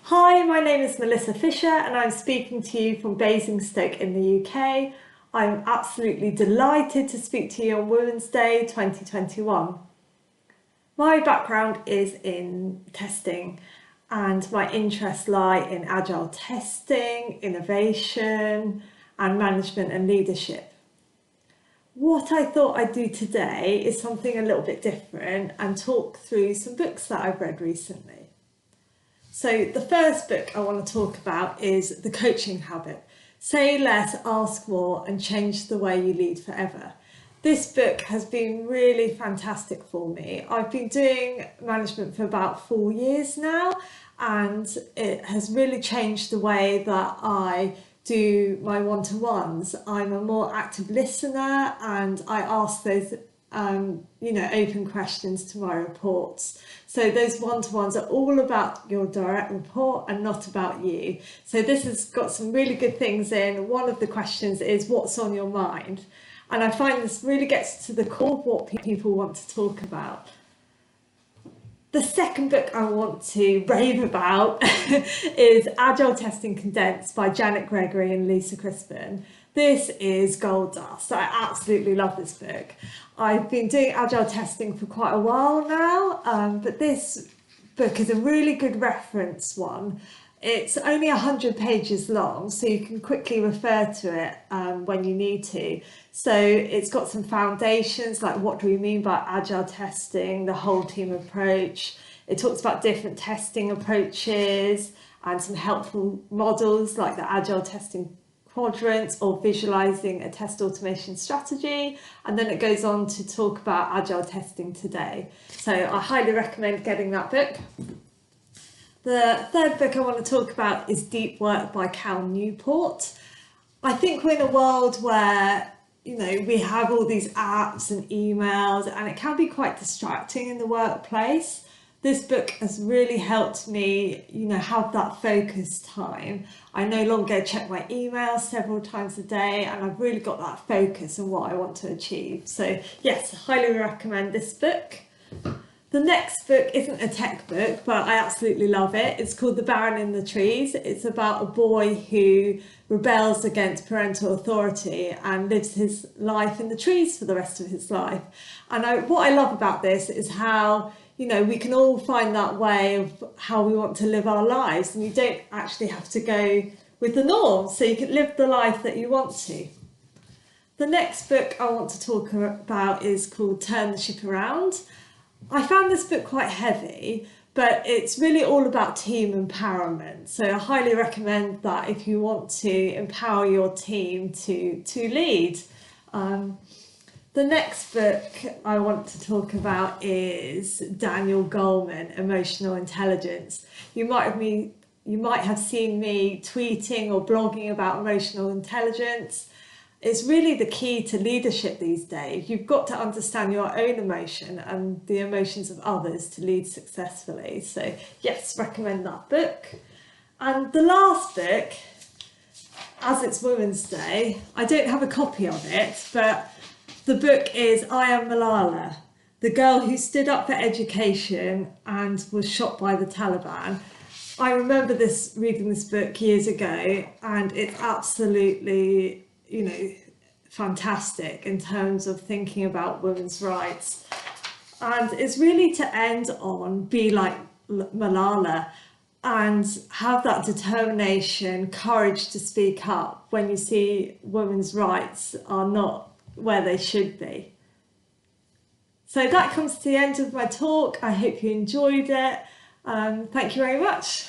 Hi, my name is Melissa Fisher and I'm speaking to you from Basingstoke in the UK. I'm absolutely delighted to speak to you on Women's Day 2021. My background is in testing and my interests lie in agile testing, innovation and management and leadership. What I thought I'd do today is something a little bit different and talk through some books that I've read recently. So the first book I want to talk about is The Coaching Habit. Say less, ask more and change the way you lead forever. This book has been really fantastic for me. I've been doing management for about 4 years now and it has really changed the way that I do my one-to-ones. I'm a more active listener and I ask those open questions to my reports. So those one-to-ones are all about your direct report and not about you. So this has got some really good things in. One of the questions is what's on your mind? And I find this really gets to the core of what people want to talk about. The second book I want to rave about is Agile Testing Condensed by Janet Gregory and Lisa Crispin. This is gold dust. I absolutely love this book. I've been doing agile testing for quite a while now, but this book is a really good reference one. It's only 100 pages long, so you can quickly refer to it when you need to. So it's got some foundations, like what do we mean by agile testing, the whole team approach. It talks about different testing approaches and some helpful models like the agile testing quadrants or visualizing a test automation strategy, and then it goes on to talk about agile testing today. So I highly recommend getting that book. The third book I want to talk about is Deep Work by Newport. I think we're in a world where we have all these apps and emails and it can be quite distracting in the workplace. This book has really helped me, have that focus time. I no longer check my emails several times a day and I've really got that focus on what I want to achieve. So yes, I highly recommend this book. The next book isn't a tech book, but I absolutely love it. It's called The Baron in the Trees. It's about a boy who rebels against parental authority and lives his life in the trees for the rest of his life. And what I love about this is how we can all find that way of how we want to live our lives and you don't actually have to go with the norm, so you can live the life that you want to. The next book I want to talk about is called Turn the Ship Around. I found this book quite heavy, but it's really all about team empowerment. So I highly recommend that if you want to empower your team to lead. The next book I want to talk about is Daniel Goldman, Emotional Intelligence. You might have seen me tweeting or blogging about emotional intelligence. It's really the key to leadership these days. You've got to understand your own emotion and the emotions of others to lead successfully. So yes, recommend that book. And the last book, as it's Women's Day, I don't have a copy of it, but the book is I Am Malala, the girl who stood up for education and was shot by the Taliban. I remember reading this book years ago and it's absolutely, fantastic in terms of thinking about women's rights. And it's really to end on be like Malala and have that determination, courage to speak up when you see women's rights are not where they should be. So that comes to the end of my talk. I hope you enjoyed it. Thank you very much.